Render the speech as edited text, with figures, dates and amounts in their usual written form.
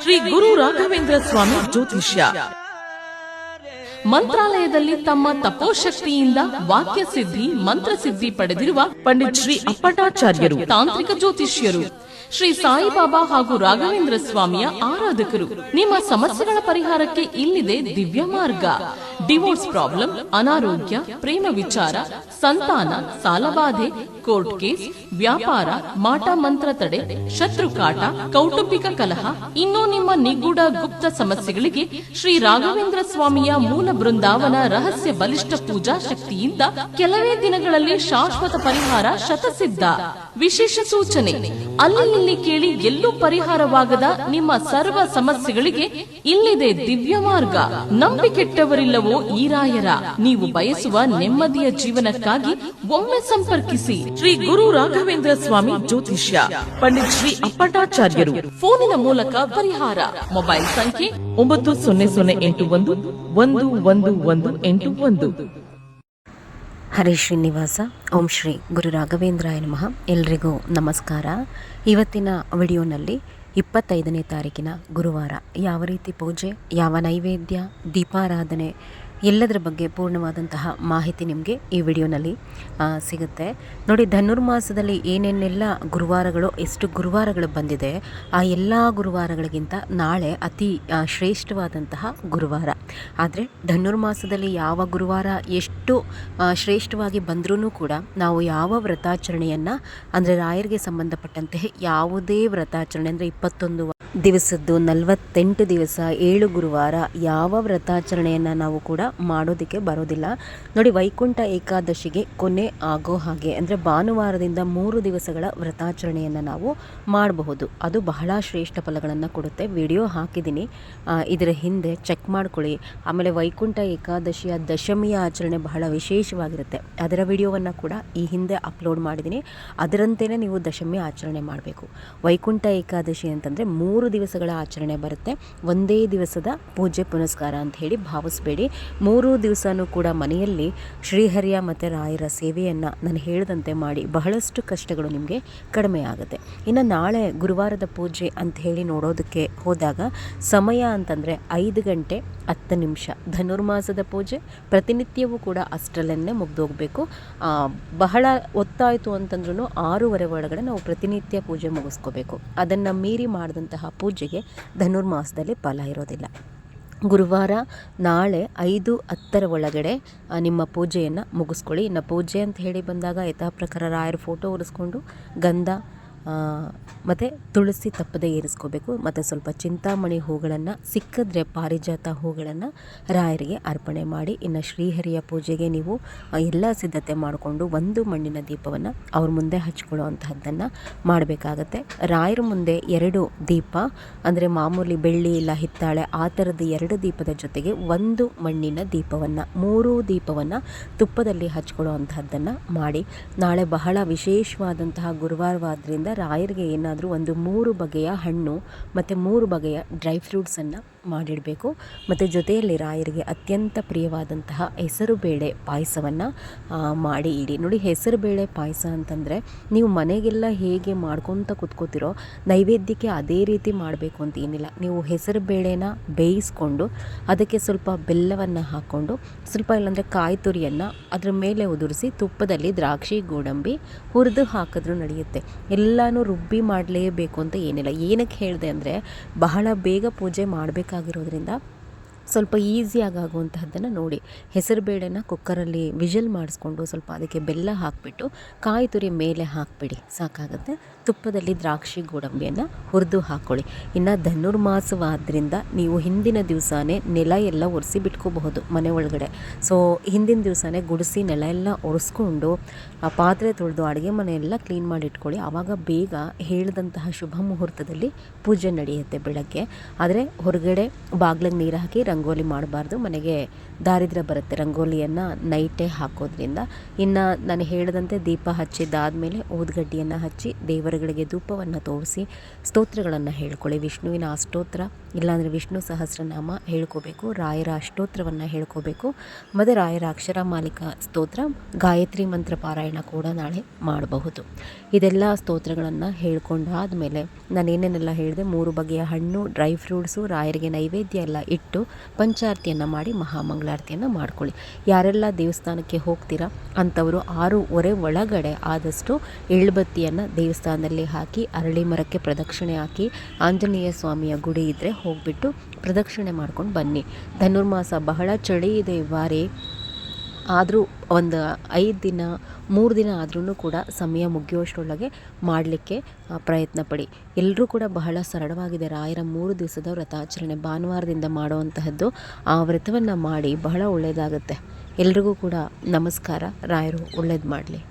ಶ್ರೀ ಗುರು ರಾಘವೇಂದ್ರ ಸ್ವಾಮಿ ಜ್ಯೋತಿಷ್ಯ. ಮಂತ್ರಾಲಯದಲ್ಲಿ ತಮ್ಮ ತಪೋಶಕ್ತಿಯಿಂದ ವಾಕ್ಯ ಸಿದ್ಧಿ ಮಂತ್ರಸಿದ್ಧಿ ಪಡೆದಿರುವ ಪಂಡಿತ್ ಶ್ರೀ ಅಪ್ಪಟಾಚಾರ್ಯರು ತಾಂತ್ರಿಕ ಜ್ಯೋತಿಷ್ಯರು. ಶ್ರೀ ಸಾಯಿಬಾಬಾ ಹಾಗೂ ರಾಘವೇಂದ್ರ ಸ್ವಾಮಿಯ ಆರಾಧಕರು. ನಿಮ್ಮ ಸಮಸ್ಯೆಗಳ ಪರಿಹಾರಕ್ಕೆ ಇಲ್ಲಿದೆ ದಿವ್ಯ ಮಾರ್ಗ. ಡಿವೋರ್ಸ್ ಪ್ರಾಬ್ಲಮ್, ಅನಾರೋಗ್ಯ, ಪ್ರೇಮ ವಿಚಾರ, ಸಂತಾನ, ಸಾಲಬಾಧೆ, ಕೋರ್ಟ್ ಕೇಸ್, ವ್ಯಾಪಾರ, ಮಾಟ ಮಂತ್ರ ತಡೆ, ಶತ್ರುಕಾಟ, ಕೌಟುಂಬಿಕ ಕಲಹ, ಇನ್ನೂ ನಿಮ್ಮ ನಿಗೂಢ ಗುಪ್ತ ಸಮಸ್ಯೆಗಳಿಗೆ ಶ್ರೀ ರಾಘವೇಂದ್ರ ಸ್ವಾಮಿಯ ಮೂಲ ಬೃಂದಾವನ ರಹಸ್ಯ ಬಲಿಷ್ಠ ಪೂಜಾ ಶಕ್ತಿಯಿಂದ ಕೆಲವೇ ದಿನಗಳಲ್ಲಿ ಶಾಶ್ವತ ಪರಿಹಾರ ಶತಸಿದ್ಧ. ವಿಶೇಷ ಸೂಚನೆ: ಅಲ್ಲಿ ಇಲ್ಲಿ ಕೇಳಿ ಎಲ್ಲೂ ಪರಿಹಾರವಾಗದ ನಿಮ್ಮ ಸರ್ವ ಸಮಸ್ಯೆಗಳಿಗೆ ಇಲ್ಲಿದೆ ದಿವ್ಯ ಮಾರ್ಗ. ನಂಬಿಕೆಟ್ಟವರಿಲ್ಲವೋ ಈ ರಾಯರ. ನೀವು ಬಯಸುವ ನೆಮ್ಮದಿಯ ಜೀವನಕ್ಕಾಗಿ ಒಮ್ಮೆ ಸಂಪರ್ಕಿಸಿ. ಶ್ರೀ ಗುರು ರಾಘವೇಂದ್ರ ಸ್ವಾಮಿ ಜ್ಯೋತಿಷ್ಯ, ಪಂಡಿತ್ ಶ್ರೀ ಅಪ್ಪಟಾಚಾರ್ಯರು. ಫೋನಿನ ಮೂಲಕ ಪರಿಹಾರ. ಮೊಬೈಲ್ ಸಂಖ್ಯೆ 9001811181. ಹರೇ ಶ್ರೀನಿವಾಸ. ಓಂ ಶ್ರೀ ಗುರು ರಾಘವೇಂದ್ರಾಯ ನಮಃ. ಎಲ್ರಿಗೂ ನಮಸ್ಕಾರ. ಇವತ್ತಿನ ವಿಡಿಯೋನಲ್ಲಿ 25ನೇ ತಾರೀಕಿನ ಗುರುವಾರ ಯಾವ ರೀತಿ ಪೂಜೆ, ಯಾವ ನೈವೇದ್ಯ, ದೀಪಾರಾಧನೆ ಎಲ್ಲದರ ಬಗ್ಗೆ ಪೂರ್ಣವಾದಂತಹ ಮಾಹಿತಿ ನಿಮಗೆ ಈ ವಿಡಿಯೋನಲ್ಲಿ ಸಿಗುತ್ತೆ ನೋಡಿ. ಧನುರ್ಮಾಸದಲ್ಲಿ ಏನೇನೆಲ್ಲ ಗುರುವಾರಗಳು, ಎಷ್ಟು ಗುರುವಾರಗಳು ಬಂದಿದೆ, ಆ ಎಲ್ಲ ಗುರುವಾರಗಳಿಗಿಂತ ನಾಳೆ ಅತಿ ಶ್ರೇಷ್ಠವಾದಂತಹ ಗುರುವಾರ. ಆದರೆ ಧನುರ್ಮಾಸದಲ್ಲಿ ಯಾವ ಗುರುವಾರ ಎಷ್ಟು ಶ್ರೇಷ್ಠವಾಗಿ ಬಂದ್ರೂ ಕೂಡ ನಾವು ಯಾವ ವ್ರತಾಚರಣೆಯನ್ನು, ಅಂದರೆ ರಾಯರಿಗೆ ಸಂಬಂಧಪಟ್ಟಂತೆ ಯಾವುದೇ ವ್ರತಾಚರಣೆ, ಅಂದರೆ 21 ದಿವಸದ್ದು 48 ದಿವಸ 7 ಗುರುವಾರ ಯಾವ ವ್ರತಾಚರಣೆಯನ್ನು ನಾವು ಕೂಡ ಮಾಡೋದಕ್ಕೆ ಬರೋದಿಲ್ಲ ನೋಡಿ. ವೈಕುಂಠ ಏಕಾದಶಿಗೆ ಕೊನೆ ಆಗೋ ಹಾಗೆ, ಅಂದರೆ ಭಾನುವಾರದಿಂದ 3 ದಿವಸಗಳ ವ್ರತಾಚರಣೆಯನ್ನು ನಾವು ಮಾಡಬಹುದು. ಅದು ಬಹಳ ಶ್ರೇಷ್ಠ ಫಲಗಳನ್ನು ಕೊಡುತ್ತೆ. ವಿಡಿಯೋ ಹಾಕಿದ್ದೀನಿ, ಇದರ ಹಿಂದೆ ಚೆಕ್ ಮಾಡ್ಕೊಳ್ಳಿ. ಆಮೇಲೆ ವೈಕುಂಠ ಏಕಾದಶಿಯ ದಶಮಿಯ ಆಚರಣೆ ಬಹಳ ವಿಶೇಷವಾಗಿರುತ್ತೆ. ಅದರ ವಿಡಿಯೋವನ್ನು ಕೂಡ ಈ ಹಿಂದೆ ಅಪ್ಲೋಡ್ ಮಾಡಿದ್ದೀನಿ. ಅದರಂತೆಯೇ ನೀವು ದಶಮಿ ಆಚರಣೆ ಮಾಡಬೇಕು. ವೈಕುಂಠ ಏಕಾದಶಿ ಅಂತಂದರೆ 3 ದಿವಸಗಳ ಆಚರಣೆ ಬರುತ್ತೆ. ಒಂದೇ ದಿವಸದ ಪೂಜೆ ಪುನಸ್ಕಾರ ಅಂತ ಹೇಳಿ ಭಾವಿಸಬೇಡಿ. 3 ದಿವಸನೂ ಕೂಡ ಮನೆಯಲ್ಲಿ ಶ್ರೀಹರಿಯ ಮತ್ತು ರಾಯರ ಸೇವೆಯನ್ನು ನಾನು ಹೇಳಿದಂತೆ ಮಾಡಿ ಬಹಳಷ್ಟು ಕಷ್ಟಗಳು ನಿಮಗೆ ಕಡಿಮೆ ಆಗುತ್ತೆ. ಇನ್ನು ನಾಳೆ ಗುರುವಾರದ ಪೂಜೆ ಅಂತ ಹೇಳಿ ನೋಡೋದಕ್ಕೆ ಹೋದಾಗ ಸಮಯ ಅಂತಂದರೆ 5 ಗಂಟೆ 10 ನಿಮಿಷ. ಧನುರ್ಮಾಸದ ಪೂಜೆ ಪ್ರತಿನಿತ್ಯವೂ ಕೂಡ ಅಷ್ಟರಲ್ಲೇ ಮುಗ್ದೋಗಬೇಕು. ಬಹಳ ಒತ್ತಾಯಿತು ಅಂತಂದ್ರೂ 6:30 ಒಳಗಡೆ ನಾವು ಪ್ರತಿನಿತ್ಯ ಪೂಜೆ ಮುಗಿಸ್ಕೋಬೇಕು. ಅದನ್ನು ಮೀರಿ ಮಾಡಿದಂತಹ ಪೂಜೆಗೆ ಧನುರ್ಮಾಸದಲ್ಲಿ ಫಲ ಇರೋದಿಲ್ಲ. ಗುರುವಾರ ನಾಳೆ 5:10 ಒಳಗಡೆ ನಿಮ್ಮ ಪೂಜೆಯನ್ನು ಮುಗಿಸ್ಕೊಳ್ಳಿ. ಇನ್ನು ಪೂಜೆ ಅಂತ ಹೇಳಿ ಬಂದಾಗ ಯಥಾ ಪ್ರಕಾರ ರಾಯರ ಫೋಟೋ ಒರೆಸ್ಕೊಂಡು ಗಂಧ ಮತ್ತು ತುಳಸಿ ತಪ್ಪದೆ ಏರಿಸ್ಕೋಬೇಕು. ಮತ್ತು ಸ್ವಲ್ಪ ಚಿಂತಾಮಣಿ ಹೂಗಳನ್ನು, ಸಿಕ್ಕಿದ್ರೆ ಪಾರಿಜಾತ ಹೂಗಳನ್ನು ರಾಯರಿಗೆ ಅರ್ಪಣೆ ಮಾಡಿ. ಇನ್ನು ಶ್ರೀಹರಿಯ ಪೂಜೆಗೆ ನೀವು ಎಲ್ಲ ಸಿದ್ಧತೆ ಮಾಡಿಕೊಂಡು ಒಂದು ಮಣ್ಣಿನ ದೀಪವನ್ನು ಅವ್ರ ಮುಂದೆ ಹಚ್ಕೊಳ್ಳೋ ಅಂಥದ್ದನ್ನು ಮಾಡಬೇಕಾಗತ್ತೆ. ರಾಯರ ಮುಂದೆ 2 ದೀಪ, ಅಂದರೆ ಮಾಮೂಲಿ ಬೆಳ್ಳಿ ಇಲ್ಲ ಹಿತ್ತಾಳೆ ಆ ಥರದ 2 ದೀಪದ ಜೊತೆಗೆ 1 ಮಣ್ಣಿನ ದೀಪವನ್ನು, 3 ದೀಪವನ್ನು ತುಪ್ಪದಲ್ಲಿ ಹಚ್ಕೊಳ್ಳೋ ಅಂಥದ್ದನ್ನು ಮಾಡಿ. ನಾಳೆ ಬಹಳ ವಿಶೇಷವಾದಂತಹ ಗುರುವಾರವಾದ್ದರಿಂದ ರಾಯರಿಗೆ ಏನಾದರೂ ಒಂದು 3 ಬಗೆಯ ಹಣ್ಣು ಮತ್ತು 3 ಬಗೆಯ ಡ್ರೈ ಫ್ರೂಟ್ಸನ್ನು ಮಾಡಿಡಬೇಕು. ಮತ್ತು ಜೊತೆಯಲ್ಲಿ ರಾಯರಿಗೆ ಅತ್ಯಂತ ಪ್ರಿಯವಾದಂತಹ ಹೆಸರುಬೇಳೆ ಪಾಯಸವನ್ನು ಮಾಡಿ ಇಡಿ. ನೋಡಿ, ಹೆಸರುಬೇಳೆ ಪಾಯಸ ಅಂತಂದರೆ ನೀವು ಮನೆಗೆಲ್ಲ ಹೇಗೆ ಮಾಡ್ಕೊತ ಕೂತ್ಕೋತಿರೋ ನೈವೇದ್ಯಕ್ಕೆ ಅದೇ ರೀತಿ ಮಾಡಬೇಕು ಅಂತ ಏನಿಲ್ಲ. ನೀವು ಹೆಸರುಬೇಳೆನ ಬೇಯಿಸ್ಕೊಂಡು ಅದಕ್ಕೆ ಸ್ವಲ್ಪ ಬೆಲ್ಲವನ್ನು ಹಾಕ್ಕೊಂಡು, ಸ್ವಲ್ಪ ಇಲ್ಲಾಂದರೆ ಕಾಯಿ ತುರಿಯನ್ನು ಅದರ ಮೇಲೆ ಉದುರಿಸಿ ತುಪ್ಪದಲ್ಲಿ ದ್ರಾಕ್ಷಿ ಗೋಡಂಬಿ ಹುರಿದು ಹಾಕಿದ್ರೂ ನಡೆಯುತ್ತೆ. ಎಲ್ಲನೂ ರುಬ್ಬಿ ಮಾಡಲೇಬೇಕು ಅಂತ ಏನಿಲ್ಲ. ಏನಕ್ಕೆ ಹೇಳಿದೆ ಅಂದರೆ ಬಹಳ ಬೇಗ ಪೂಜೆ ಮಾಡಬೇಕಾಗಿರೋದ್ರಿಂದ ಸ್ವಲ್ಪ ಈಸಿಯಾಗಿ ಆಗುವಂತಹದ್ದನ್ನು ನೋಡಿ. ಹೆಸರುಬೇಳೆನ ಕುಕ್ಕರಲ್ಲಿ ವಿಷಲ್ ಮಾಡಿಸ್ಕೊಂಡು ಸ್ವಲ್ಪ ಅದಕ್ಕೆ ಬೆಲ್ಲ ಹಾಕಿಬಿಟ್ಟು ಕಾಯಿ ತುರಿ ಮೇಲೆ ಹಾಕಿಬಿಡಿ, ಸಾಕಾಗುತ್ತೆ. ತುಪ್ಪದಲ್ಲಿ ದ್ರಾಕ್ಷಿ ಗೋಡಂಬಿಯನ್ನು ಹುರಿದು ಹಾಕ್ಕೊಳ್ಳಿ. ಇನ್ನು ಧನುರ್ಮಾಸವಾದ್ದರಿಂದ ನೀವು ಹಿಂದಿನ ದಿವಸನೇ ನೆಲ ಎಲ್ಲ ಒರೆಸಿ ಬಿಟ್ಕೋಬಹುದು ಮನೆ ಒಳಗಡೆ. ಸೊ ಹಿಂದಿನ ದಿವಸನೇ ಗುಡಿಸಿ ನೆಲ ಎಲ್ಲ ಒರೆಸ್ಕೊಂಡು ಪಾತ್ರೆ ತೊಳೆದು ಅಡುಗೆ ಮನೆಯೆಲ್ಲ ಕ್ಲೀನ್ ಮಾಡಿ ಇಟ್ಕೊಳ್ಳಿ. ಆವಾಗ ಬೇಗ ಹೇಳಿದಂತಹ ಶುಭ ಮುಹೂರ್ತದಲ್ಲಿ ಪೂಜೆ ನಡೆಯುತ್ತೆ ಬೆಳಗ್ಗೆ. ಆದರೆ ಹೊರಗಡೆ ಬಾಗಿಲಿಗೆ ನೀರು ಹಾಕಿ ರಂಗೋಲಿ ಮಾಡಬಾರ್ದು, ಮನೆಗೆ ದಾರಿದ್ರ್ಯ ಬರುತ್ತೆ ರಂಗೋಲಿಯನ್ನು ನೈಟೇ ಹಾಕೋದ್ರಿಂದ. ಇನ್ನು ನಾನು ಹೇಳಿದಂತೆ ದೀಪ ಹಚ್ಚಿದ್ದಾದಮೇಲೆ ಊದುಗಡ್ಡಿಯನ್ನು ಹಚ್ಚಿ ದೇವರುಗಳಿಗೆ ಧೂಪವನ್ನು ತೋರಿಸಿ ಸ್ತೋತ್ರಗಳನ್ನು ಹೇಳ್ಕೊಳ್ಳಿ. ವಿಷ್ಣುವಿನ ಅಷ್ಟೋತ್ರ ಇಲ್ಲಾಂದರೆ ವಿಷ್ಣು ಸಹಸ್ರನಾಮ ಹೇಳ್ಕೋಬೇಕು, ರಾಯರ ಅಷ್ಟೋತ್ರವನ್ನು ಹೇಳ್ಕೋಬೇಕು, ಮತ್ತು ರಾಯರ ಅಕ್ಷರ ಮಾಲಿಕ ಸ್ತೋತ್ರ, ಗಾಯತ್ರಿ ಮಂತ್ರ ಪಾರಾಯಣ ಕೂಡ ನಾಳೆ ಮಾಡಬಹುದು. ಇದೆಲ್ಲ ಸ್ತೋತ್ರಗಳನ್ನು ಹೇಳ್ಕೊಂಡಾದಮೇಲೆ ನಾನು ಏನೇನೆಲ್ಲ ಹೇಳಿದೆ, 3 ಬಗೆಯ ಹಣ್ಣು, ಡ್ರೈ ಫ್ರೂಟ್ಸು, ರಾಯರಿಗೆ ನೈವೇದ್ಯ ಎಲ್ಲ ಇಟ್ಟು ಪಂಚಾರತಿಯನ್ನು ಮಾಡಿ ಮಹಾಮಂಗಳಾರತಿಯನ್ನು ಮಾಡ್ಕೊಳ್ಳಿ. ಯಾರೆಲ್ಲ ದೇವಸ್ಥಾನಕ್ಕೆ ಹೋಗ್ತೀರಾ ಅಂಥವರು 6:15 ಒಳಗಡೆ ಆದಷ್ಟು ಎಳ್ಳುಬತ್ತಿಯನ್ನು ದೇವಸ್ಥಾನದಲ್ಲಿ ಹಾಕಿ ಅರಳಿ ಮರಕ್ಕೆ ಪ್ರದಕ್ಷಿಣೆ ಹಾಕಿ ಆಂಜನೇಯ ಸ್ವಾಮಿಯ ಗುಡಿ ಇದ್ದರೆ ಹೋಗಿಬಿಟ್ಟು ಪ್ರದಕ್ಷಿಣೆ ಮಾಡ್ಕೊಂಡು ಬನ್ನಿ. ಧನುರ್ಮಾಸ ಬಹಳ ಚಳಿ ಇದೆ ಈ ಬಾರಿ, ಆದರೂ ಒಂದು 5 ದಿನ 3 ದಿನ ಆದ್ರೂ ಕೂಡ ಸಮಯ ಮುಗಿಯುವಷ್ಟರೊಳಗೆ ಮಾಡಲಿಕ್ಕೆ ಪ್ರಯತ್ನ ಪಡಿ. ಎಲ್ಲರೂ ಕೂಡ ಬಹಳ ಸರಳವಾಗಿದೆ ರಾಯರ 3 ದಿವಸದ ವ್ರತಾಚರಣೆ, ಭಾನುವಾರದಿಂದ ಮಾಡುವಂತಹದ್ದು. ಆ ವ್ರತವನ್ನು ಮಾಡಿ ಬಹಳ ಒಳ್ಳೆಯದಾಗುತ್ತೆ. ಎಲ್ರಿಗೂ ಕೂಡ ನಮಸ್ಕಾರ. ರಾಯರು ಒಳ್ಳೇದು ಮಾಡಲಿ.